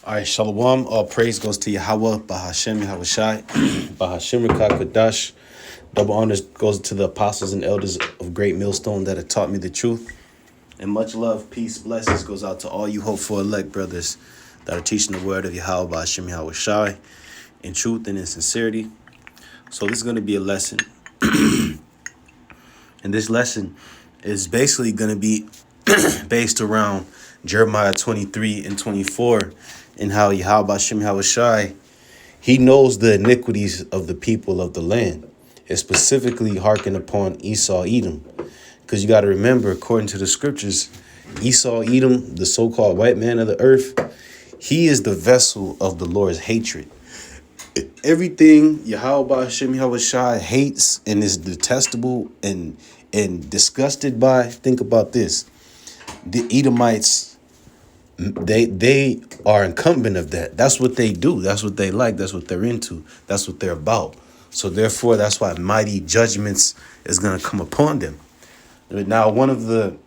All right, Shalom. All praise goes to Yahweh, Bahashem, Yahushai, Bahashem, Rakakadash. Double honors goes to the apostles and elders of Great Millstone that have taught me the truth. And much love, peace, blessings goes out to all you hopeful elect brothers that are teaching the word of Yahweh, Bahashem, Yahushai, in truth and in sincerity. So this is going to be a lesson. And this lesson is basically going to be based around Jeremiah 23 and 24 and how Yahweh Shem Yahushai, he knows the iniquities of the people of the land. It's specifically hearken upon Esau, Edom. Because you got to remember, according to the scriptures, Esau, Edom, the so-called white man of the earth, he is the vessel of the Lord's hatred. Everything Yahweh Shem Yahushai hates and is detestable and disgusted by, think about this. The Edomites, they are incumbent of that. That's what they do. That's what they like. That's what they're into. That's what they're about. So therefore, that's why mighty judgments is going to come upon them. Now, one of the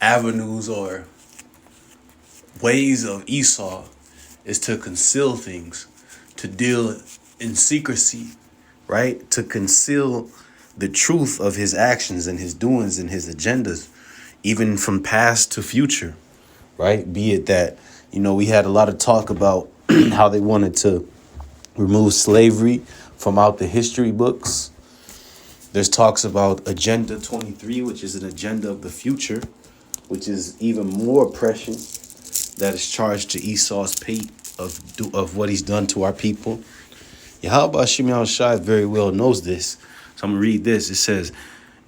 avenues or ways of Esau is to conceal things, to deal in secrecy, right? To conceal the truth of his actions and his doings and his agendas, even from past to future, right? Be it that, we had a lot of talk about how they wanted to remove slavery from out the history books. There's talks about Agenda 23, which is an agenda of the future, which is even more oppression that is charged to Esau's pate of what he's done to our people. Yahweh Shem Yahushai very well knows this. So I'm going to read this. It says,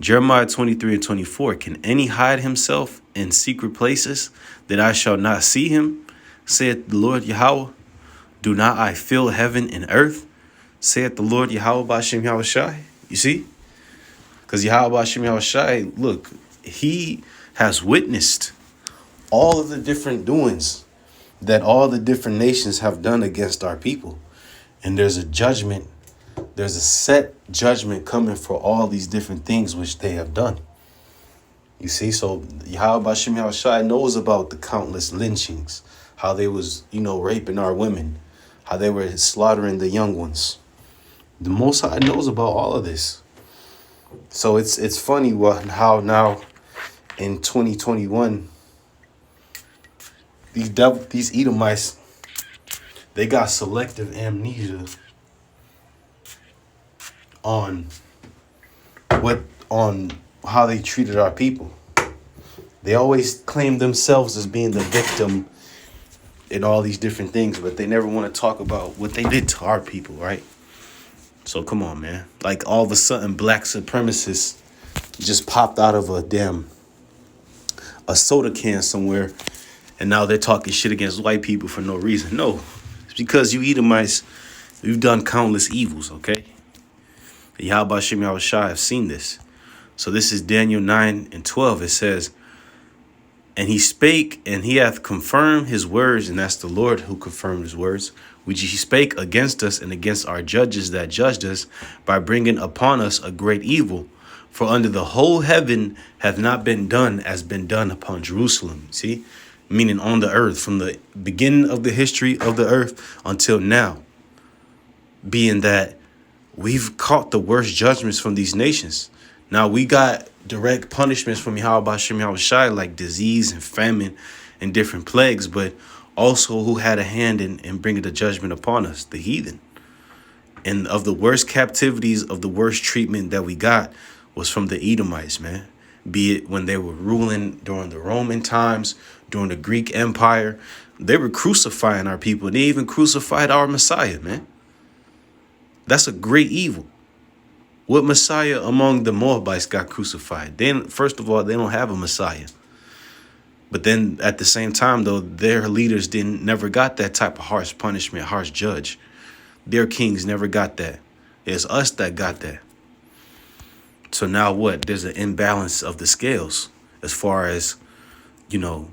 Jeremiah 23 and 24, can any hide himself in secret places that I shall not see him? Saith the Lord Yahweh. Do not I fill heaven and earth? Saith the Lord Yahweh Shem Yahushai. You see? Because Yahweh Shem Yahushai, look, he has witnessed all of the different doings that all the different nations have done against our people. And there's a judgment, there's a set judgment coming for all these different things which they have done. You see, so Yahweh Shem Yahushai knows about the countless lynchings, how they was, raping our women, how they were slaughtering the young ones. The Most High knows about all of this. So it's funny how now in 2021, these Edomites, they got selective amnesia on how they treated our people. They always claim themselves as being the victim in all these different things, but they never want to talk about what they did to our people, right? So come on, man. Like all of a sudden, black supremacists just popped out of a soda can somewhere, and now they're talking shit against white people for no reason. No, it's because you Edomites, you've done countless evils, okay? Yahweh Shem Yahushai have seen this. So this is Daniel 9 and 12. It says, and he spake, and he hath confirmed his words, and that's the Lord who confirmed his words, which he spake against us and against our judges that judged us, by bringing upon us a great evil. For under the whole heaven hath not been done as been done upon Jerusalem. See? Meaning on the earth, from the beginning of the history of the earth until now. Being that we've caught the worst judgments from these nations. Now we got direct punishments from Yahweh Shem Yahushai, like disease and famine and different plagues, but also who had a hand in bringing the judgment upon us, the heathen. And of the worst captivities, of the worst treatment that we got was from the Edomites, man. Be it when they were ruling during the Roman times, during the Greek Empire, they were crucifying our people. They even crucified our Messiah, man. That's a great evil. What Messiah among the Moabites got crucified? Then, first of all, they don't have a Messiah. But then at the same time, though, their leaders never got that type of harsh punishment, harsh judge. Their kings never got that. It's us that got that. So now what? There's an imbalance of the scales as far as, the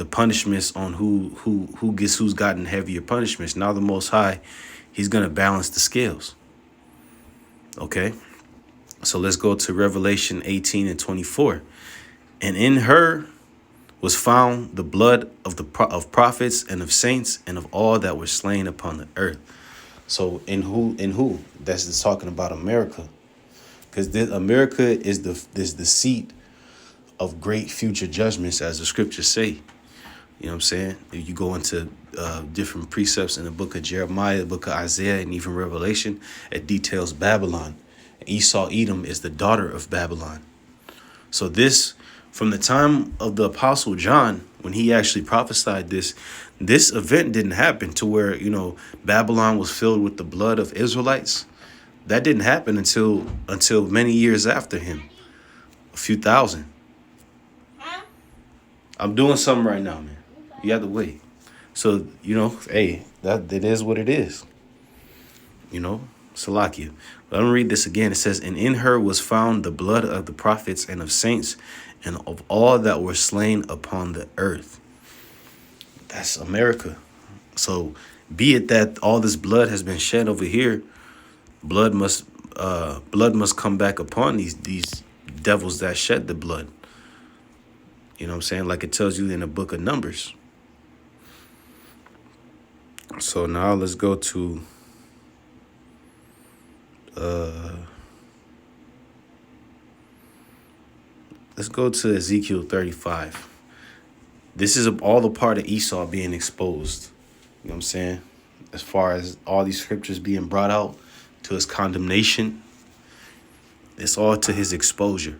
punishments on who's gotten heavier punishments. Now the Most High, he's going to balance the scales. Okay, so let's go to Revelation 18 and 24. And in her was found the blood of of prophets and of saints and of all that were slain upon the earth. So in who that's just talking about America, because America is the seat of great future judgments, as the scriptures say. You know what I'm saying? If you go into different precepts in the book of Jeremiah, the book of Isaiah, and even Revelation, it details Babylon. Esau, Edom, is the daughter of Babylon. So this, from the time of the Apostle John, when he actually prophesied this event didn't happen to where, Babylon was filled with the blood of Israelites. That didn't happen until many years after him, a few thousand. I'm doing something right now, man. You have to wait. So, hey, that it is what it is. Salakia. Let me read this again. It says, and in her was found the blood of the prophets and of saints and of all that were slain upon the earth. That's America. So be it that all this blood has been shed over here, blood must come back upon these devils that shed the blood. You know what I'm saying? Like it tells you in the book of Numbers. So now let's go to Ezekiel 35. This is all the part of Esau being exposed. You know what I'm saying? As far as all these scriptures being brought out to his condemnation, it's all to his exposure.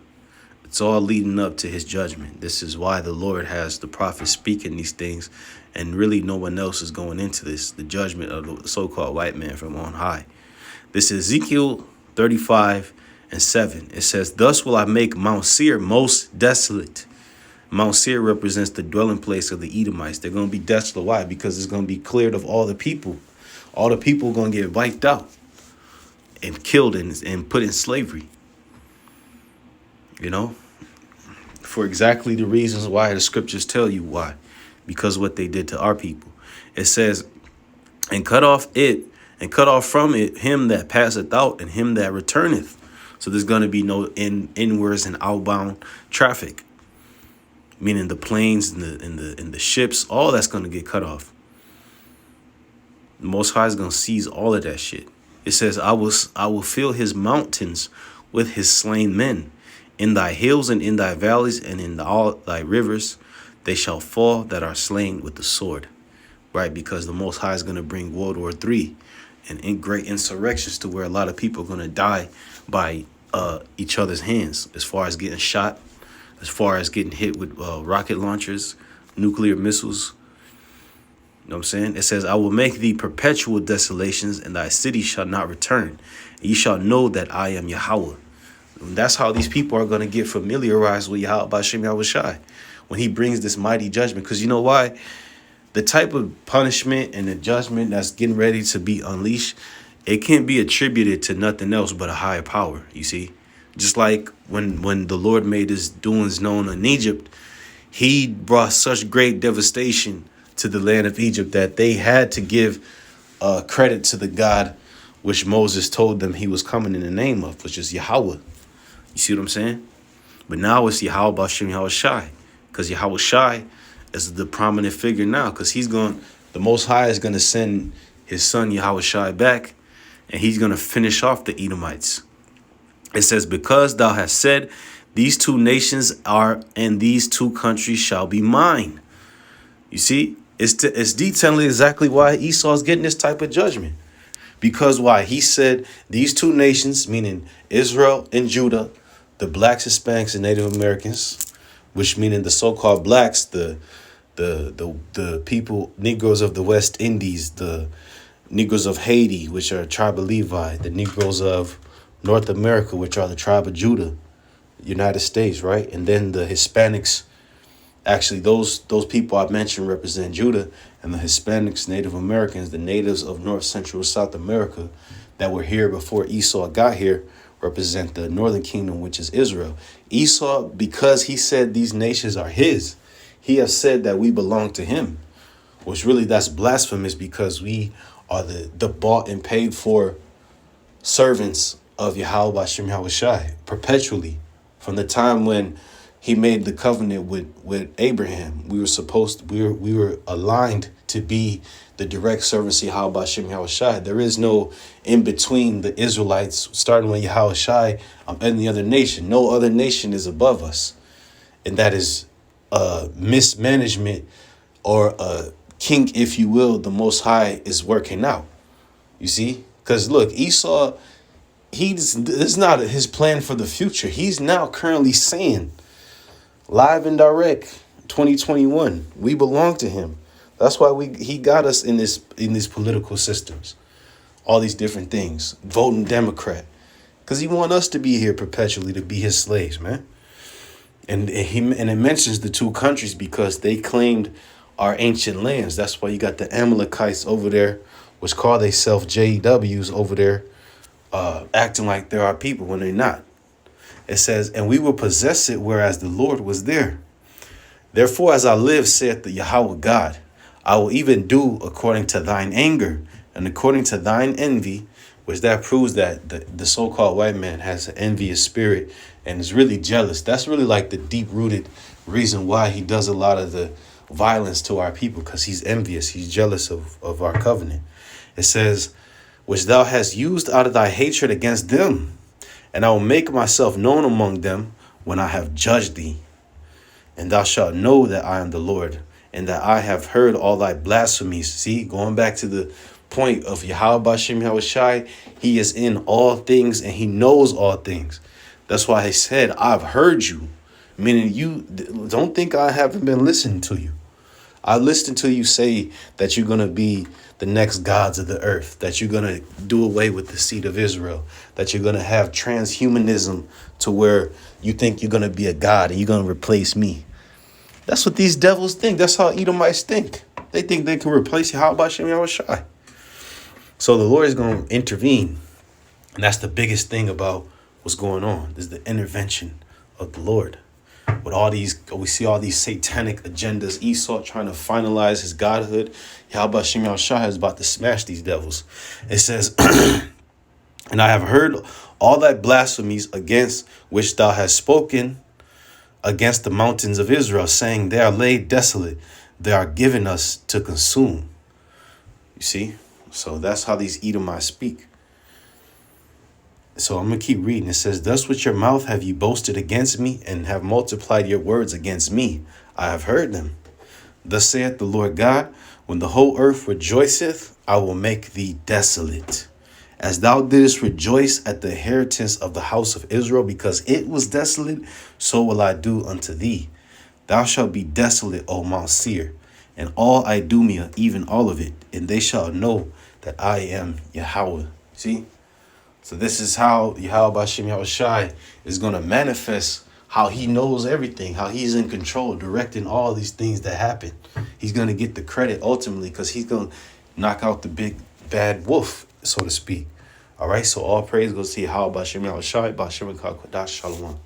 It's all leading up to his judgment. This is why the Lord has the prophets speaking these things, and really no one else is going into this, the judgment of the so-called white man from on high. This is Ezekiel 35:7. It says, thus will I make Mount Seir most desolate. Mount Seir represents the dwelling place of the Edomites. They're going to be desolate. Why? Because it's going to be cleared of all the people. All the people are going to get wiped out and killed and put in slavery. For exactly the reasons why the scriptures tell you why. Because what they did to our people. It says, and cut off from it him that passeth out and him that returneth. So there's going to be no inwards and outbound traffic. Meaning the planes and the ships, all that's going to get cut off. The Most High is going to seize all of that shit. It says, I will fill his mountains with his slain men. In thy hills and in thy valleys and in all thy rivers, they shall fall that are slain with the sword. Right? Because the Most High is going to bring World War III and in great insurrections to where a lot of people are going to die by each other's hands, as far as getting shot, as far as getting hit with rocket launchers, nuclear missiles. You know what I'm saying? It says, I will make thee perpetual desolations, and thy city shall not return. And ye shall know that I am Yahweh. And that's how these people are going to get familiarized with Yahweh B'Shem Yahushai when he brings this mighty judgment. Because you know why? The type of punishment and the judgment that's getting ready to be unleashed, it can't be attributed to nothing else but a higher power, you see? Just like when the Lord made his doings known in Egypt, he brought such great devastation to the land of Egypt that they had to give credit to the God which Moses told them he was coming in the name of, which is Yahweh. You see what I'm saying? But now it's Yahweh B'Shem Yahushai, because Yahushai is the prominent figure now, because the Most High is going to send his son Yahushai back, and he's going to finish off the Edomites. It says, because thou hast said, these two nations are, and these two countries shall be mine. You see, it's detailing exactly why Esau's getting this type of judgment. Because why? He said these two nations, meaning Israel and Judah, the blacks, Hispanics, and Native Americans, which meaning the so-called blacks, the people, Negroes of the West Indies, the Negroes of Haiti, which are tribe of Levi, the Negroes of North America, which are the tribe of Judah, United States, right? And then the Hispanics, actually those people I mentioned represent Judah, and the Hispanics, Native Americans, the natives of North, Central, South America that were here before Esau got here, represent the northern kingdom, which is Israel. Esau, because he said these nations are his, he has said that we belong to him, which really that's blasphemous, because we are the bought and paid for servants of Yahweh B'Shem Yahushai perpetually, from the time when He made the covenant with Abraham. We were aligned to be the direct servants of Yahweh Shem Yahushai. There is no in between the Israelites, starting with Yahushai and any other nation. No other nation is above us. And that is mismanagement or a kink, if you will, the Most High is working out. You see? Because look, Esau, this is not his plan for the future. He's now currently saying, live and direct, 2021, we belong to him. That's why he got us in these political systems, all these different things, voting Democrat, because he want us to be here perpetually, to be his slaves, man. And it mentions the two countries because they claimed our ancient lands. That's why you got the Amalekites over there, which call themselves JEWs over there, acting like they're our people when they're not. It says, and we will possess it, whereas the Lord was there. Therefore, as I live, saith the Yahweh God, I will even do according to thine anger and according to thine envy, which that proves that the so-called white man has an envious spirit and is really jealous. That's really like the deep-rooted reason why he does a lot of the violence to our people, because he's envious. He's jealous of our covenant. It says, which thou hast used out of thy hatred against them, and I will make myself known among them when I have judged thee. And thou shalt know that I am the Lord, and that I have heard all thy blasphemies. See, going back to the point of Yahweh Shem Yahushai, he is in all things and he knows all things. That's why he said, I've heard you. Meaning, you don't think I haven't been listening to you. I listened to you say that you're going to be the next gods of the earth, that you're going to do away with the seed of Israel, that you're going to have transhumanism to where you think you're going to be a god and you're going to replace me. That's what these devils think. That's how Edomites think. They think they can replace Yahweh Shem Yahushai. So the Lord is going to intervene. And that's the biggest thing about what's going on. Is the intervention of the Lord. With all these, we see all these satanic agendas. Esau trying to finalize his godhood. Yahweh Shem Yahushai is about to smash these devils. It says, and I have heard all thy blasphemies against which thou hast spoken against the mountains of Israel, saying, they are laid desolate. They are given us to consume. You see? So that's how these Edomites speak. So I'm going to keep reading. It says, thus with your mouth have you boasted against me, and have multiplied your words against me. I have heard them. Thus saith the Lord God, when the whole earth rejoiceth, I will make thee desolate. As thou didst rejoice at the inheritance of the house of Israel, because it was desolate, so will I do unto thee. Thou shalt be desolate, O Mount Seir, and all Idumea, even all of it, and they shall know that I am Yahweh. See? So this is how Yahweh Shem Yahushai is going to manifest, how he knows everything, how he's in control, directing all these things that happen. He's going to get the credit ultimately because he's going to knock out the big bad wolf, so to speak. All right, so all praise goes to Yahweh Shem Yahushai, B'Shem Kodash Shalom.